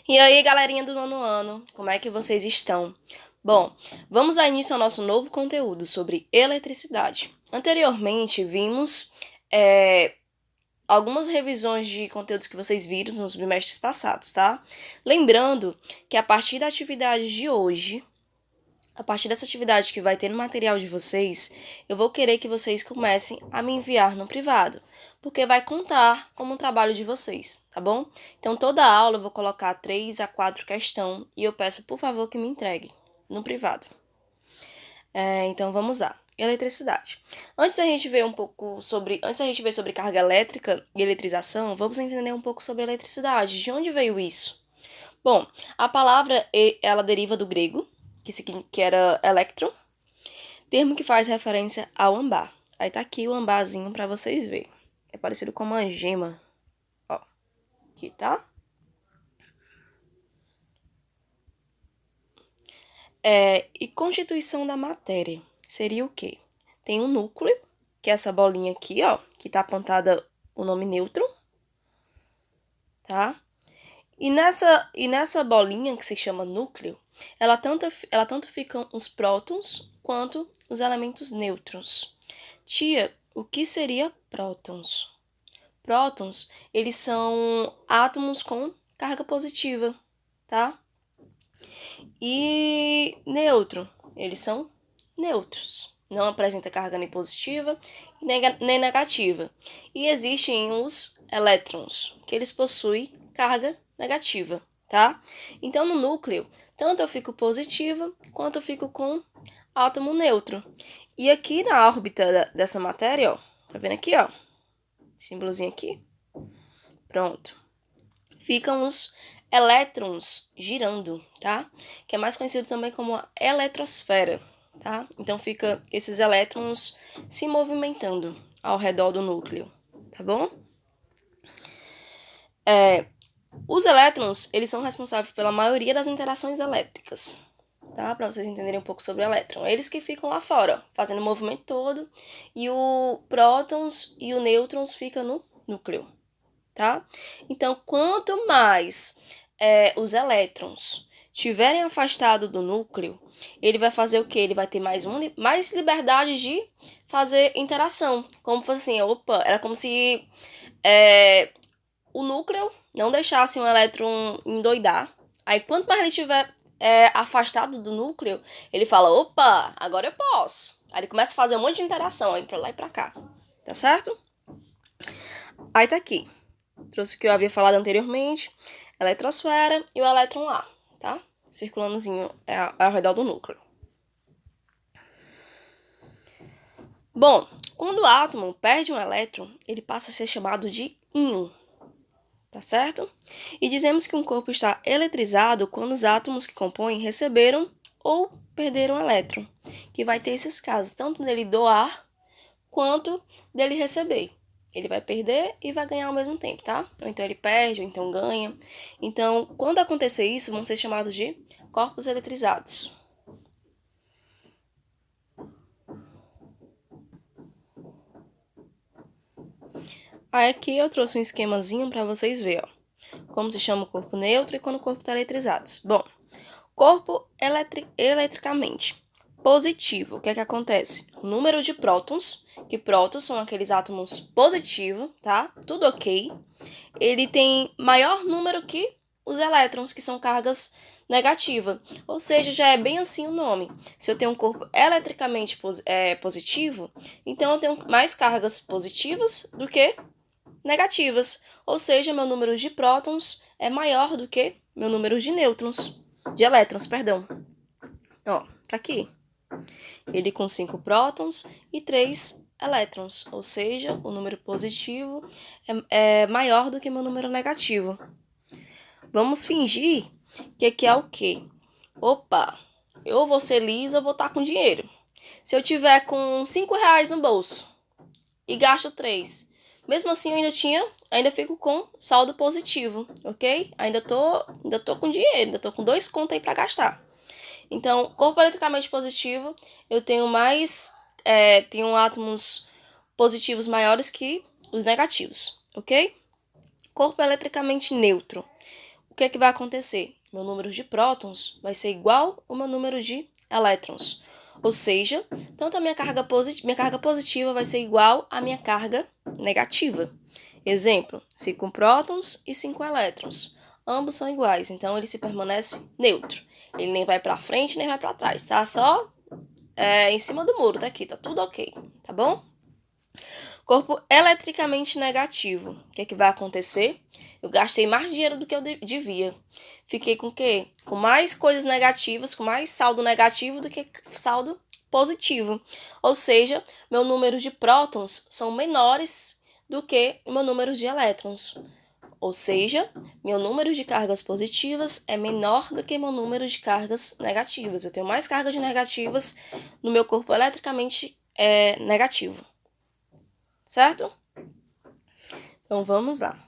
E aí, galerinha do nono ano, como é que vocês estão? Bom, vamos dar início ao nosso novo conteúdo sobre eletricidade. Anteriormente, vimos algumas revisões de conteúdos que vocês viram nos bimestres passados, tá? Lembrando que a partir da atividade de hoje, a partir dessa atividade que vai ter no material de vocês, eu vou querer que vocês comecem a me enviar no privado, porque vai contar como um trabalho de vocês, tá bom? Então, toda aula eu vou colocar 3 a 4 questões e eu peço, por favor, que me entreguem no privado. Então, vamos lá. Eletricidade. Antes da gente ver sobre carga elétrica e eletrização, vamos entender um pouco sobre eletricidade. De onde veio isso? Bom, a palavra ela deriva do grego, que era electron, termo que faz referência ao ambar. Aí tá aqui o ambarzinho para vocês verem. É parecido com uma gema. Ó, aqui, tá? E constituição da matéria seria o quê? Tem um núcleo, que é essa bolinha aqui, ó, que tá apontada o nome nêutron, tá? E nessa bolinha que se chama núcleo, ela tanto ficam os prótons quanto os elementos nêutrons. Tia, o que seria prótons? Prótons, eles são átomos com carga positiva, tá? E nêutron, eles são neutros. Não apresenta carga nem positiva nem negativa. E existem os elétrons, que eles possuem carga negativa, tá? Então, no núcleo, tanto eu fico positiva, quanto eu fico com átomo neutro. E aqui na órbita dessa matéria, ó, tá vendo aqui, ó? Símbolozinho aqui. Pronto. Ficam os elétrons girando, tá? Que é mais conhecido também como a eletrosfera, tá? Então fica esses elétrons se movimentando ao redor do núcleo, tá bom? Os elétrons, eles são responsáveis pela maioria das interações elétricas, tá? Para vocês entenderem um pouco sobre o elétron. Eles que ficam lá fora, fazendo o movimento todo, e o prótons e o nêutrons ficam no núcleo, tá? Então, quanto mais os elétrons estiverem afastados do núcleo, ele vai fazer o quê? Ele vai ter mais liberdade de fazer interação. Como assim, era como se o núcleo não deixasse um elétron endoidar. Aí, quanto mais ele estiver afastado do núcleo, ele fala, opa, agora eu posso. Aí ele começa a fazer um monte de interação, aí pra lá e pra cá. Tá certo? Aí tá aqui. Trouxe o que eu havia falado anteriormente, eletrosfera e o elétron lá, tá? Circulandozinho ao redor do núcleo. Bom, quando o átomo perde um elétron, ele passa a ser chamado de íon, tá certo? E dizemos que um corpo está eletrizado quando os átomos que compõem receberam ou perderam um elétron, que vai ter esses casos, tanto dele doar quanto dele receber. Ele vai perder e vai ganhar ao mesmo tempo, tá? Ou então ele perde, ou então ganha. Então, quando acontecer isso, vão ser chamados de corpos eletrizados. Aí aqui eu trouxe um esquemazinho para vocês verem, ó. Como se chama o corpo neutro e quando o corpo está eletrizado. Bom, corpo eletricamente positivo, o que é que acontece? O número de prótons, que prótons são aqueles átomos positivos, tá? Tudo ok. Ele tem maior número que os elétrons, que são cargas negativas. Ou seja, já é bem assim o nome. Se eu tenho um corpo eletricamente positivo, então eu tenho mais cargas positivas do que negativas. Ou seja, meu número de prótons é maior do que meu número de elétrons, perdão. Ó, tá aqui. Ele com 5 prótons e 3 elétrons, ou seja, o número positivo é maior do que meu número negativo. Vamos fingir que aqui é o quê? Opa, eu vou ser lisa, eu vou estar com dinheiro. Se eu tiver com 5 reais no bolso e gasto 3, mesmo assim eu ainda fico com saldo positivo, ok? Ainda tô com dinheiro, ainda tô com 2 contos aí para gastar. Então, corpo eletricamente positivo, eu tenho tenho átomos positivos maiores que os negativos, ok? Corpo eletricamente neutro. que é que vai acontecer? Meu número de prótons vai ser igual ao meu número de elétrons. Ou seja, tanto a minha carga positiva vai ser igual à minha carga negativa. Exemplo, 5 prótons e 5 elétrons. Ambos são iguais, então ele se permanece neutro. Ele nem vai para frente, nem vai para trás, tá? Só em cima do muro, tá aqui, tá tudo ok, tá bom? Corpo eletricamente negativo. O que é que vai acontecer? Eu gastei mais dinheiro do que eu devia. Fiquei com o quê? Com mais coisas negativas, com mais saldo negativo do que saldo positivo. Ou seja, meu número de prótons são menores do que o meu número de elétrons. Ou seja, meu número de cargas positivas é menor do que meu número de cargas negativas. Eu tenho mais cargas negativas no meu corpo eletricamente negativo. Certo? Então, vamos lá.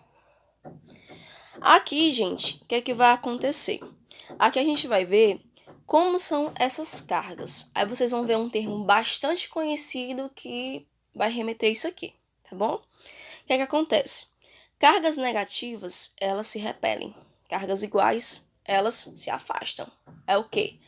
Aqui, gente, o que é que vai acontecer? Aqui a gente vai ver como são essas cargas. Aí vocês vão ver um termo bastante conhecido que vai remeter isso aqui, tá bom? O que é que acontece? Cargas negativas, elas se repelem. Cargas iguais, elas se afastam. É o quê?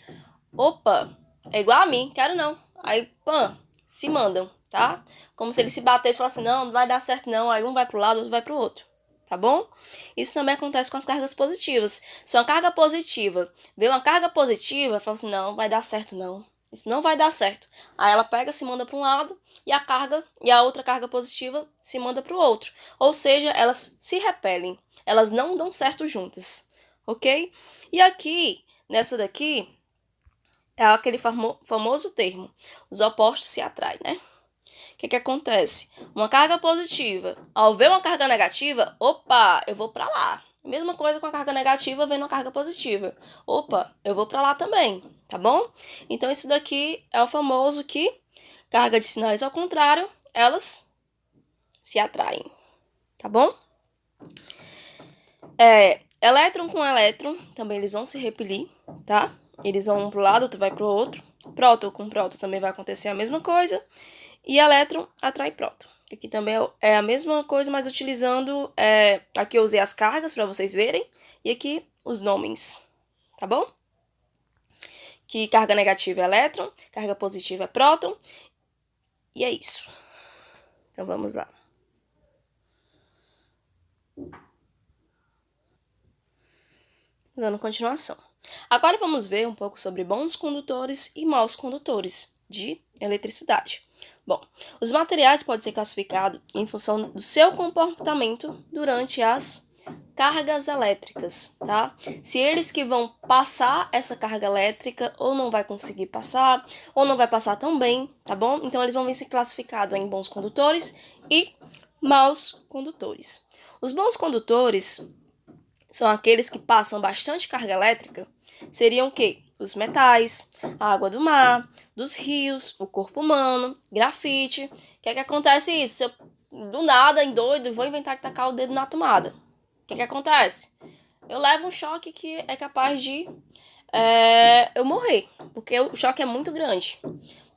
Opa, é igual a mim, quero não. Aí, pã, se mandam, tá? Como se eles se batessem e falassem, não vai dar certo não. Aí um vai pro lado, outro vai pro outro, tá bom? Isso também acontece com as cargas positivas. Se uma carga positiva vê uma carga positiva, fala assim, não vai dar certo não. Isso não vai dar certo. Aí ela pega, se manda para um lado e a outra carga positiva se manda para o outro. Ou seja, elas se repelem. Elas não dão certo juntas, ok? E aqui, nessa daqui, é aquele famoso termo. Os opostos se atraem, né? O que acontece? Uma carga positiva, ao ver uma carga negativa, opa, eu vou para lá. Mesma coisa com a carga negativa vendo uma carga positiva. Opa, eu vou para lá também, tá bom? Então, isso daqui é o famoso que carga de sinais ao contrário, elas se atraem, tá bom? Elétron com elétron, também eles vão se repelir, tá? Eles vão um pro lado, outro vai pro outro. Próton com próton também vai acontecer a mesma coisa. E elétron atrai próton. Aqui também é a mesma coisa, mas utilizando... aqui eu usei as cargas para vocês verem. E aqui os nomes, tá bom? Que carga negativa é elétron, carga positiva é próton. E é isso. Então vamos lá. Dando continuação. Agora vamos ver um pouco sobre bons condutores e maus condutores de eletricidade. Bom, os materiais podem ser classificados em função do seu comportamento durante as cargas elétricas, tá? Se eles que vão passar essa carga elétrica ou não vai conseguir passar, ou não vai passar tão bem, tá bom? Então, eles vão vir ser classificados em bons condutores e maus condutores. Os bons condutores são aqueles que passam bastante carga elétrica, seriam o quê? Os metais, a água do mar, dos rios, o corpo humano, grafite. O que é que acontece isso? Se eu, do nada, em doido, vou inventar que tacar o dedo na tomada. O que é que acontece? Eu levo um choque que é capaz de eu morrer, porque o choque é muito grande.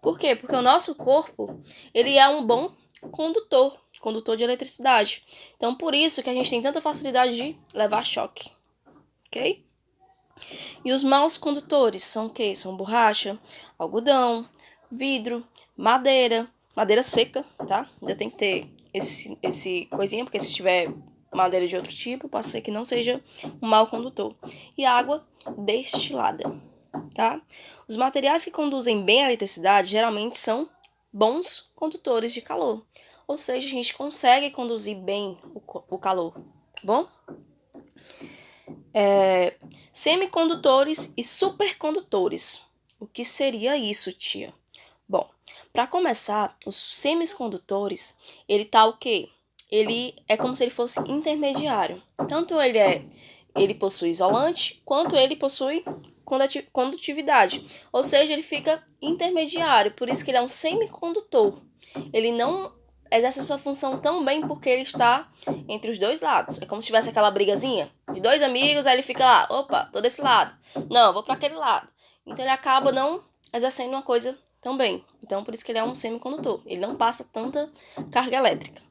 Por quê? Porque o nosso corpo, ele é um bom condutor de eletricidade. Então, por isso que a gente tem tanta facilidade de levar choque, ok? E os maus condutores são o quê? São borracha, algodão, vidro, madeira seca, tá? Ainda tem que ter esse coisinha, porque se tiver madeira de outro tipo, pode ser que não seja um mau condutor. E água destilada, tá? Os materiais que conduzem bem a eletricidade geralmente são bons condutores de calor. Ou seja, a gente consegue conduzir bem o calor, tá bom? Semicondutores e supercondutores. O que seria isso, tia? Bom, para começar, os semicondutores, ele tá o quê? Ele é como se ele fosse intermediário. Tanto ele possui isolante, quanto ele possui condutividade. Ou seja, ele fica intermediário, por isso que ele é um semicondutor. Ele não exerce a sua função tão bem porque ele está entre os dois lados. É como se tivesse aquela brigazinha de dois amigos, aí ele fica lá, opa, tô desse lado. Não, vou para aquele lado. Então ele acaba não exercendo uma coisa tão bem. Então por isso que ele é um semicondutor. Ele não passa tanta carga elétrica,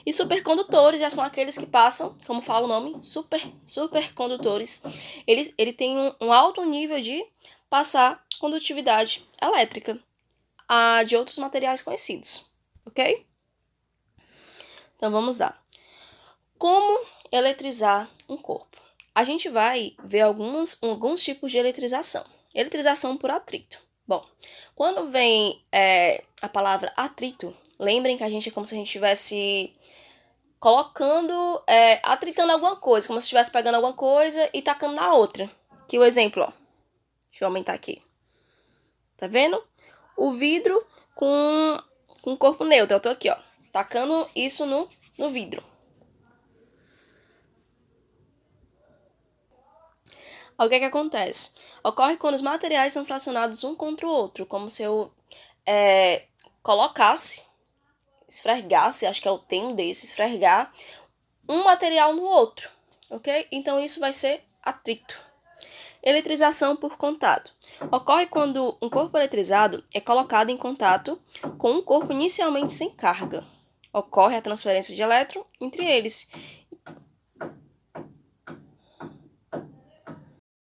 E supercondutores já são aqueles que passam, como fala o nome, supercondutores. Ele tem um alto nível de passar condutividade elétrica de outros materiais conhecidos, ok? Então vamos lá. Como eletrizar um corpo? A gente vai ver alguns tipos de eletrização. Eletrização por atrito. Bom, quando vem a palavra atrito, lembrem que a gente é como se a gente estivesse colocando, atritando alguma coisa, como se estivesse pegando alguma coisa e tacando na outra. Aqui o exemplo, ó. Deixa eu aumentar aqui. Tá vendo? O vidro com corpo neutro. Eu tô aqui, ó, tacando isso no vidro. O que acontece? Ocorre quando os materiais são fracionados um contra o outro, como se eu colocasse, esfregasse, acho que é o termo desse, esfregar um material no outro, ok? Então isso vai ser atrito. Eletrização por contato. Ocorre quando um corpo eletrizado é colocado em contato com um corpo inicialmente sem carga. Ocorre a transferência de elétron entre eles